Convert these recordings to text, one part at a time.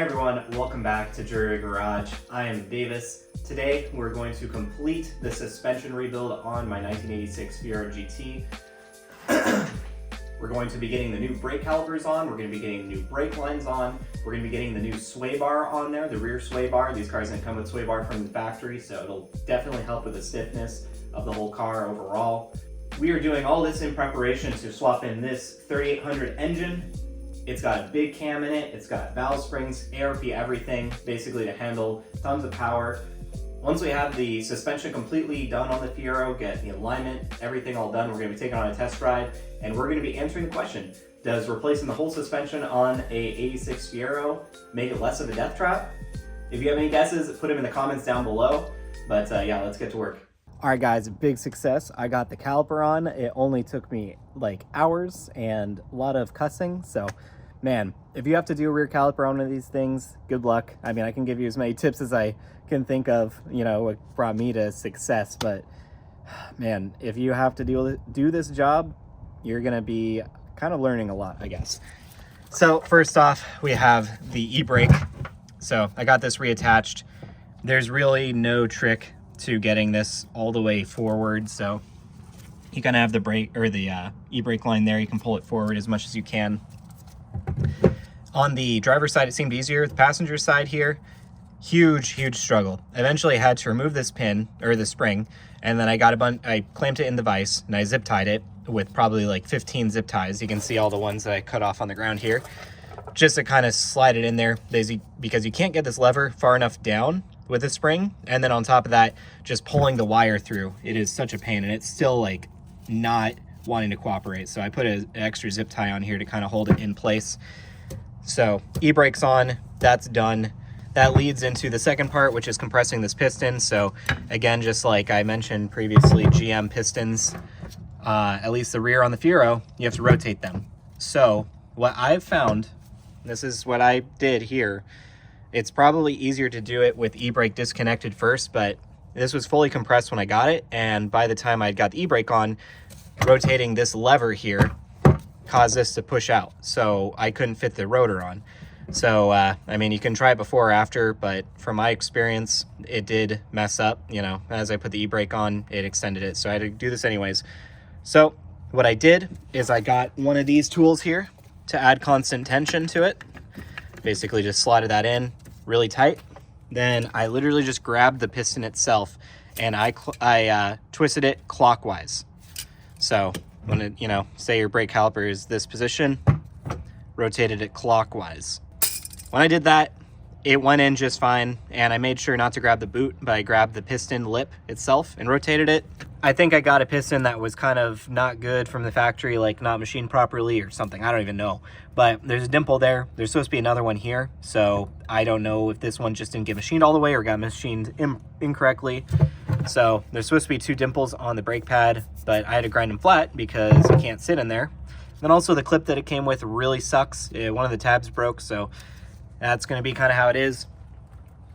Hey everyone, welcome back to Jury Garage. I am Davis. Today we're going to complete the suspension rebuild on my 1986 Fiero GT. We're going to be getting the new brake calipers on, we're going to be getting the new brake lines on, we're going to be getting the new sway bar on there, the rear sway bar. These cars are going to come with sway bar from the factory, so it'll definitely help with the stiffness of the whole car overall. We are doing all this in preparation to swap in this 3800 engine. It's got a big cam in it, it's got valve springs, ARP everything, basically to handle tons of power. Once we have the suspension completely done on the Fiero, get the alignment, everything all done, we're going to be taking on a test ride, and we're going to be answering the question, does replacing the whole suspension on a 86 Fiero make it less of a death trap? If you have any guesses, put them in the comments down below, but yeah, let's get to work. All right guys, big success. I got the caliper on. It only took me like hours and a lot of cussing, so man, if you have to do a rear caliper on one of these things, good luck. I mean, I can give you as many tips as I can think of, you know, what brought me to success, but man, if you have to do this job, you're gonna be kind of learning a lot, I guess. So first off, we have the e-brake. So I got this reattached. There's really no trick to getting this all the way forward, so you kind of have the brake or the e-brake line there. You can pull it forward as much as you can. On the driver's side, it seemed easier. The passenger side here, huge struggle. Eventually I had to remove this pin or the spring, and then I clamped it in the vise and I zip tied it with probably like 15 zip ties. You can see all the ones that I cut off on the ground here, just to kind of slide it in there, because you can't get this lever far enough down with the spring, and then on top of that, just pulling the wire through, it is such a pain, and it's still like not wanting to cooperate. So I put an extra zip tie on here to kind of hold it in place. So e-brake's on, that's done. That leads into the second part, which is compressing this piston. So again, just like I mentioned previously, GM pistons, at least the rear on the Fiero, you have to rotate them. So what I've found, this is what I did here, it's probably easier to do it with e-brake disconnected first, but this was fully compressed when I got it, and by the time I got the e-brake on, rotating this lever here caused this to push out, so I couldn't fit the rotor on. So I mean, you can try it before or after, but from my experience, it did mess up. You know, as I put the e-brake on, it extended it, so I had to do this anyways. So what I did is I got one of these tools here to add constant tension to it. Basically just slotted that in really tight. Then I literally just grabbed the piston itself and I twisted it clockwise. So when it, you know, say your brake caliper is this position, rotated it clockwise. When I did that, it went in just fine, and I made sure not to grab the boot, but I grabbed the piston lip itself and rotated it. I think I got a piston that was kind of not good from the factory, like not machined properly or something. I don't even know. But there's a dimple there. There's supposed to be another one here. So I don't know if this one just didn't get machined all the way or got machined incorrectly. So there's supposed to be two dimples on the brake pad, but I had to grind them flat because you can't sit in there. Then also the clip that it came with really sucks. One of the tabs broke, so that's going to be kind of how it is.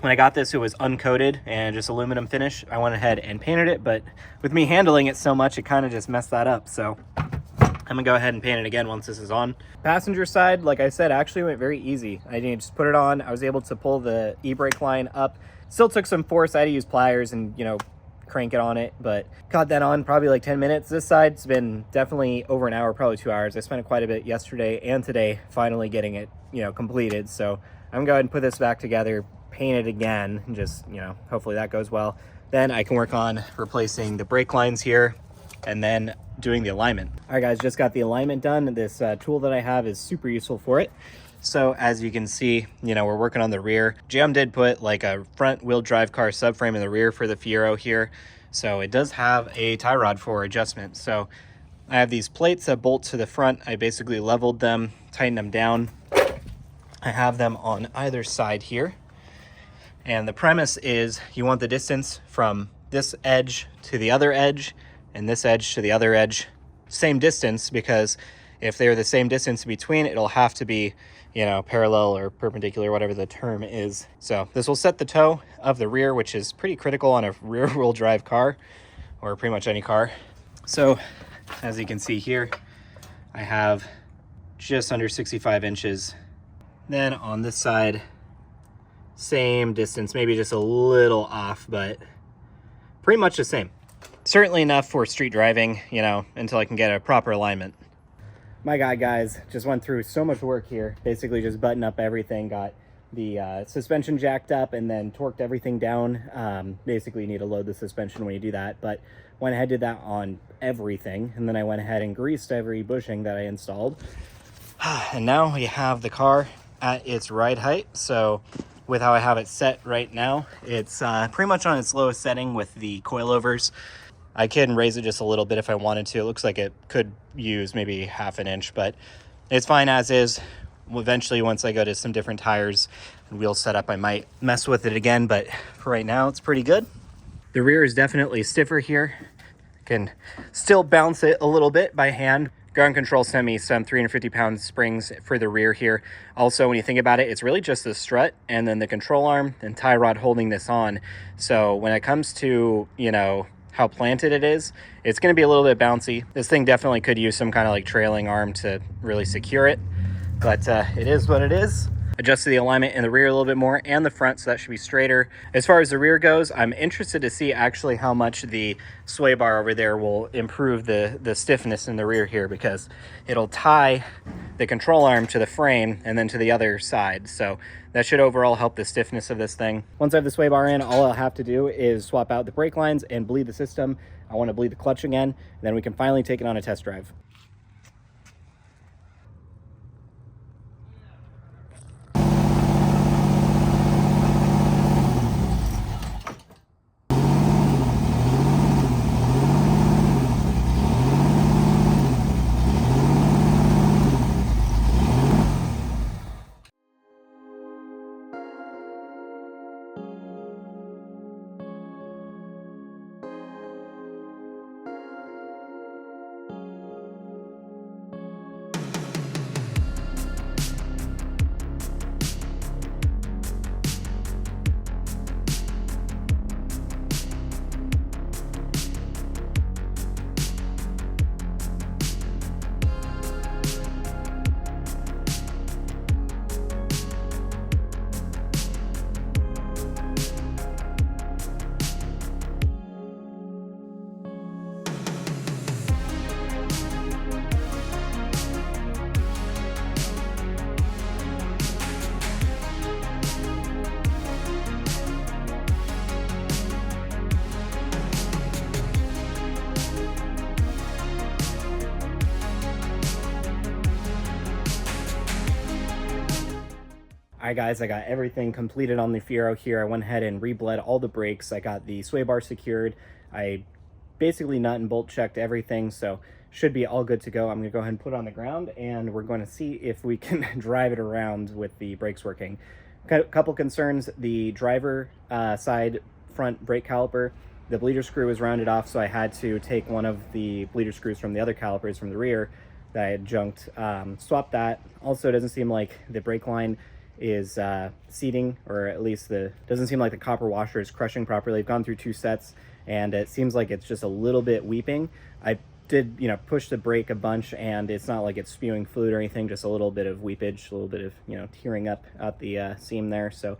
When I got this, it was uncoated and just aluminum finish. I went ahead and painted it, but with me handling it so much, it kind of just messed that up. So I'm gonna go ahead and paint it again once this is on. Passenger side, like I said, actually went very easy. I just put it on. I was able to pull the e-brake line up. Still took some force. I had to use pliers and, you know, crank it on it, but got that on probably like 10 minutes. This side's been definitely over an hour, probably 2 hours. I spent quite a bit yesterday and today finally getting it, you know, completed. So I'm gonna go ahead and put this back together, paint it again, and just, you know, hopefully that goes well. Then I can work on replacing the brake lines here and then doing the alignment. All right guys, just got the alignment done. This tool that I have is super useful for it. So as you can see, you know, we're working on the rear. GM did put like a front wheel drive car subframe in the rear for the Fiero here. So it does have a tie rod for adjustment. So I have these plates that bolt to the front. I basically leveled them, tightened them down. I have them on either side here. And the premise is you want the distance from this edge to the other edge and this edge to the other edge, same distance, because if they're the same distance between, it'll have to be, you know, parallel or perpendicular, whatever the term is. So this will set the toe of the rear, which is pretty critical on a rear wheel drive car or pretty much any car. So as you can see here, I have just under 65 inches. Then on this side, same distance, maybe just a little off, but pretty much the same. Certainly enough for street driving, you know, until I can get a proper alignment. My God, guys, just went through so much work here. Basically just buttoned up everything, got the suspension jacked up and then torqued everything down. Basically you need to load the suspension when you do that, but went ahead and did that on everything, and then I went ahead and greased every bushing that I installed. And now we have the car at its ride height. So with how I have it set right now, it's pretty much on its lowest setting with the coilovers. I can raise it just a little bit if I wanted to. It looks like it could use maybe half an inch, but it's fine as is. Eventually, once I go to some different tires and wheel setup, I might mess with it again, but for right now, it's pretty good. The rear is definitely stiffer here. Can still bounce it a little bit by hand. Ground Control sent me some 350-pound springs for the rear here. Also, when you think about it, it's really just the strut and then the control arm and tie rod holding this on. So when it comes to, you know, how planted it is, it's going to be a little bit bouncy. This thing definitely could use some kind of like trailing arm to really secure it, but it is what it is. Adjusted the alignment in the rear a little bit more and the front, so that should be straighter. As far as the rear goes, I'm interested to see actually how much the sway bar over there will improve the stiffness in the rear here, because it'll tie the control arm to the frame and then to the other side. So that should overall help the stiffness of this thing. Once I have the sway bar in, all I'll have to do is swap out the brake lines and bleed the system. I want to bleed the clutch again, and then we can finally take it on a test drive. All right, guys, I got everything completed on the Fiero here. I went ahead and re-bled all the brakes. I got the sway bar secured. I basically nut and bolt checked everything, so should be all good to go. I'm gonna go ahead and put it on the ground, and we're going to see if we can drive it around with the brakes working. Couple concerns: the driver side front brake caliper, the bleeder screw is rounded off, so I had to take one of the bleeder screws from the other calipers from the rear that I had junked, swap that. Also, it doesn't seem like the brake line is seating, or at least doesn't seem like the copper washer is crushing properly. I've gone through 2 sets and it seems like it's just a little bit weeping. I did, you know, push the brake a bunch, and it's not like it's spewing fluid or anything, just a little bit of weepage, a little bit of, you know, tearing up at the seam there. So,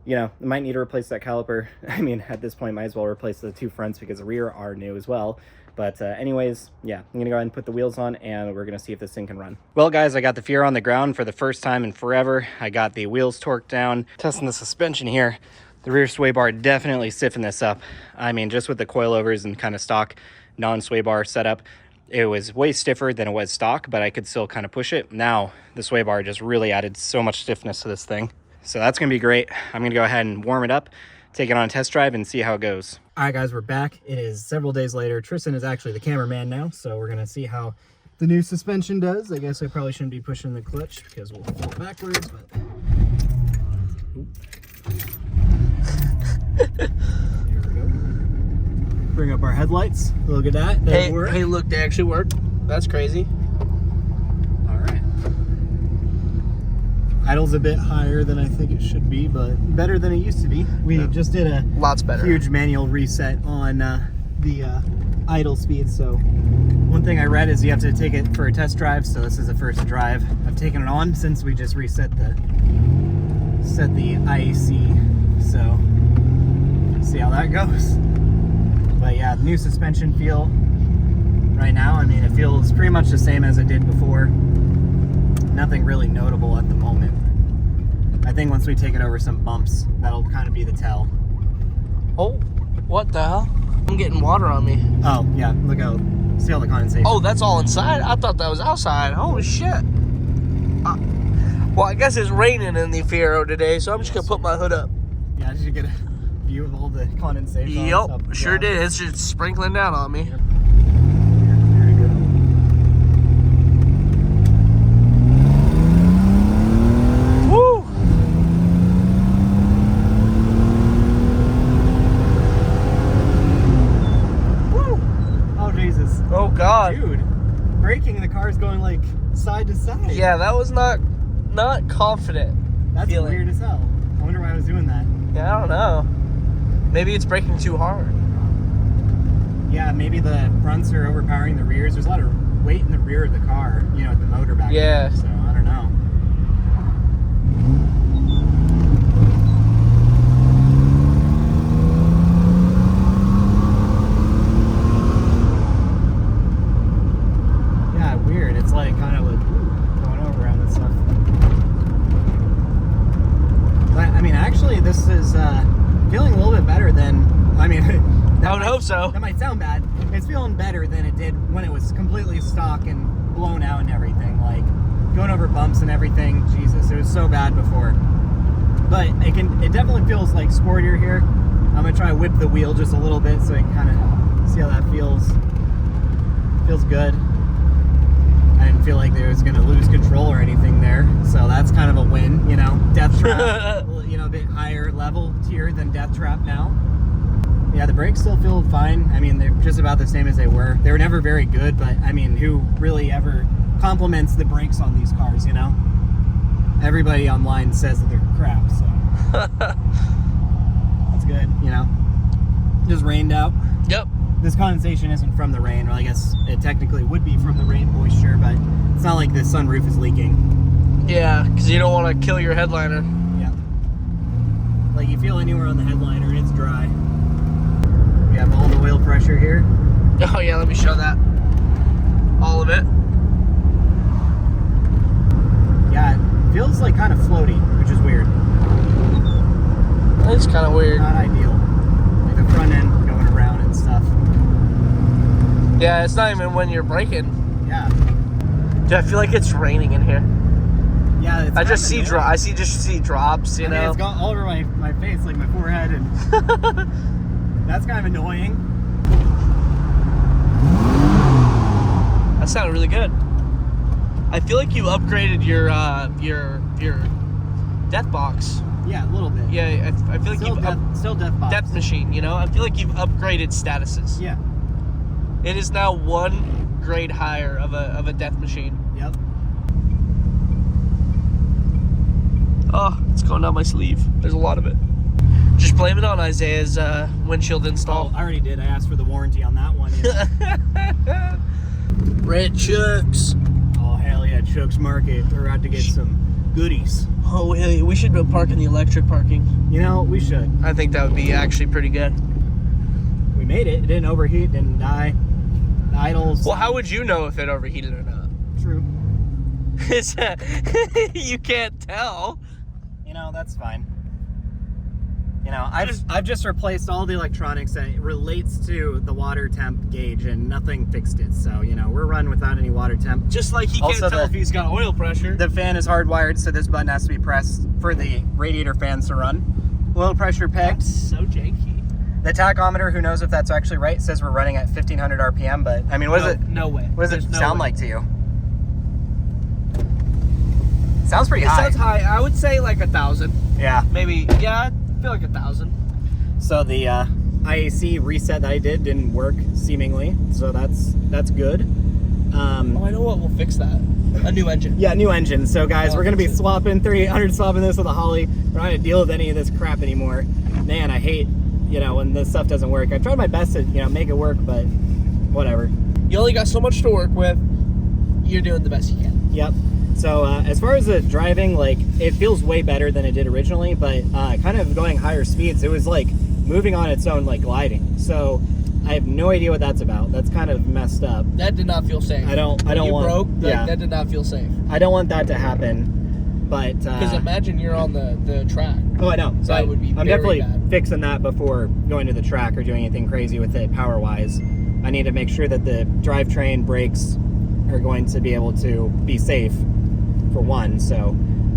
you know, I might need to replace that caliper. I mean, at this point, might as well replace the 2 fronts because the rear are new as well. But anyways, yeah, I'm gonna go ahead and put the wheels on, and we're gonna see if this thing can run. Well, guys, I got the Fiero on the ground for the first time in forever. I got the wheels torqued down, testing the suspension here. The rear sway bar definitely stiffened this up. I mean, just with the coilovers and kind of stock non-sway bar setup, it was way stiffer than it was stock, but I could still kind of push it. Now, the sway bar just really added so much stiffness to this thing. So that's gonna be great. I'm gonna go ahead and warm it up, take it on a test drive, and see how it goes. All right, guys, we're back. It is several days later. Tristan is actually the cameraman now, so we're gonna see how the new suspension does. I guess I probably shouldn't be pushing the clutch because we'll fall backwards, but here we go. Bring up our headlights. Look at that. Hey, look, they actually work. That's crazy. All right. Idle's a bit higher than I think it should be, but better than it used to be. We just did a lots better huge manual reset on the idle speed. So one thing I read is you have to take it for a test drive. So this is the first drive I've taken it on since we just reset the set the IAC, so see how that goes. But yeah, new suspension feel right now. I mean, it feels pretty much the same as it did before. Nothing really notable at the moment. I think once we take it over some bumps, that'll kind of be the tell. Oh, what the hell? I'm getting water on me. Oh, yeah, look out. See all the condensation. Oh, that's all inside? I thought that was outside. Holy shit. Well, I guess it's raining in the Fiero today, so I'm just going to put my hood up. Yeah, did you get a view of all the condensation? Yep, sure did. It's just sprinkling down on me. Yep. Very good. Woo! Woo! Oh, Jesus. Oh, God. Dude, braking, the car's going like side to side. Yeah, that was not confident. That's feeling. weird as hell. I wonder why I was doing that. Yeah, I don't know. Maybe it's braking too hard. Yeah, maybe the fronts are overpowering the rears. There's a lot of weight in the rear of the car, you know, the motor back Yeah. there. So, I don't know. Yeah, weird. It's like kind of like going over on this stuff. But, I mean, actually, this is feeling a little bit better than, I mean, I would hope so. That might sound bad. It's feeling better than it did when it was completely stock and blown out and everything. Like, going over bumps and everything. Jesus, it was so bad before. But it definitely feels like sportier here. I'm gonna try to whip the wheel just a little bit so you can kind of see how that feels. Feels good. I didn't feel like they was gonna lose control or anything there, so that's kind of a win, you know. Death Trap, you know, a bit higher level tier than Death Trap now. Yeah, the brakes still feel fine. I mean, they're just about the same as they were. They were never very good, but I mean, who really ever compliments the brakes on these cars, you know? Everybody online says that they're crap, so that's good, you know. Just rained out. Yep. This condensation isn't from the rain. Well, I guess it technically would be from the rain moisture, but it's not like the sunroof is leaking. Yeah, because you don't want to kill your headliner. Yeah. Like you feel anywhere on the headliner and it's dry. We have all the oil pressure here. Oh yeah, let me show that. All of it. Yeah, it feels like kind of floaty, which is weird. It's kind of weird. Not ideal. Like the front end going around and stuff. Yeah, it's not even when you're braking. Yeah. Dude, I feel like it's raining in here. Yeah, it's I just see annoying. I just see drops, you I mean, know. it's got all over my face, like my forehead, and that's kind of annoying. That sounded really good. I feel like you upgraded your death box. Yeah, a little bit. Yeah, I feel like Still death box. depth machine, you know? I feel like you've upgraded statuses. Yeah. It is now one grade higher of a death machine. Yep. Oh, it's going down my sleeve. There's a lot of it. Just blame it on Isaiah's windshield install. Oh, I already did. I asked for the warranty on that one. Yeah. Red Chucks. Oh, hell yeah. Chuck's Market. We're out to get some goodies. Oh, we should go park in the electric parking. You know, we should. I think that would be actually pretty good. We made it. It didn't overheat, didn't die. The idles. Well, how would you know if it overheated or not? True. You can't tell. You know, that's fine. You know, I've just replaced all the electronics that relates to the water temp gauge, and nothing fixed it. So, you know, we're running without any water temp. Just like he can't Also, tell if he's got oil pressure. The fan is hardwired, so this button has to be pressed for the radiator fans to run. Oil pressure picked. That's so janky. The tachometer, who knows if that's actually right, says we're running at 1500 RPM, but I mean, what does it? No way. What does There's it no sound way. like to you? Sounds pretty It high. sounds high. I would say like 1,000. Yeah. Maybe. Yeah, I feel like 1,000. So the IAC reset that I did didn't work, seemingly. So that's good. Oh, I know what. We'll fix that. A new engine. Yeah, new engine. So guys, Oh, we're gonna be fix it. swapping 3800, swapping this with a Holly. We're not gonna deal with any of this crap anymore. Man, I hate, you know, when this stuff doesn't work. I tried my best to, you know, make it work, but whatever. You only got so much to work with. You're doing the best you can. Yep. So as far as the driving, like, it feels way better than it did originally, but kind of going higher speeds, it was like moving on its own, like gliding. So I have no idea what that's about. That's kind of messed up. That did not feel safe. I don't want. Broke. Yeah, That did not feel safe. I don't want that to happen. But because imagine you're on the track. Oh, I know. So that would be I'm very definitely bad. fixing that before going to the track or doing anything crazy with it power wise. I need to make sure that the drivetrain brakes are going to be able to be safe for one. So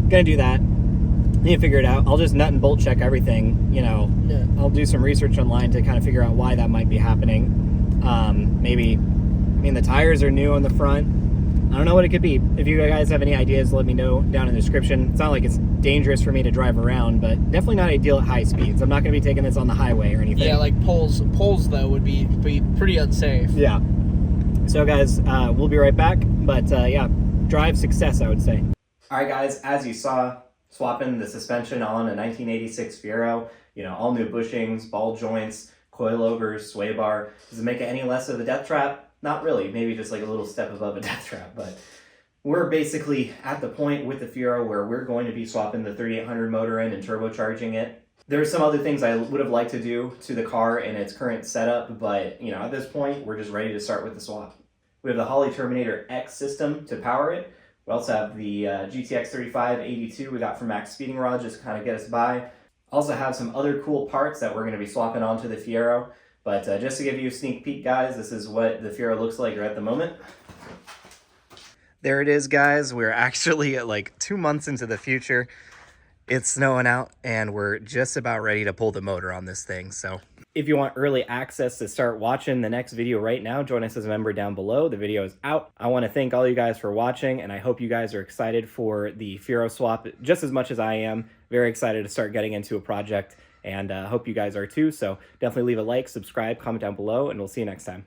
gonna do that. Need to figure it out. I'll just nut and bolt check everything. You know, Yeah. I'll do some research online to kind of figure out why that might be happening. Maybe, I mean, the tires are new on the front. I don't know what it could be. If you guys have any ideas, let me know down in the description. It's not like it's dangerous for me to drive around, but definitely not ideal at high speeds. I'm not going to be taking this on the highway or anything. Yeah, like poles though would be pretty unsafe. Yeah. So guys, we'll be right back. But yeah, drive success, I would say. All right, guys, as you saw, swapping the suspension on a 1986 Fiero, you know, all new bushings, ball joints, coilovers, sway bar. Does it make it any less of a death trap? Not really, maybe just like a little step above a death trap, but we're basically at the point with the Fiero where we're going to be swapping the 3800 motor in and turbocharging it. There's some other things I would have liked to do to the car in its current setup, but you know, at this point, we're just ready to start with the swap. We have the Holley Terminator X system to power it. We also have the GTX 3582 we got from Max Speeding Rod just to kind of get us by. Also have some other cool parts that we're going to be swapping onto the Fiero. But just to give you a sneak peek, guys, this is what the Fiero looks like right at the moment. There it is, guys. We're actually like 2 months into the future. It's snowing out, and we're just about ready to pull the motor on this thing. So if you want early access to start watching the next video right now, join us as a member down below. The video is out. I want to thank all you guys for watching, and I hope you guys are excited for the Fiero swap just as much as I am. Very excited to start getting into a project. And hope you guys are too. So definitely leave a like, subscribe, comment down below, and we'll see you next time.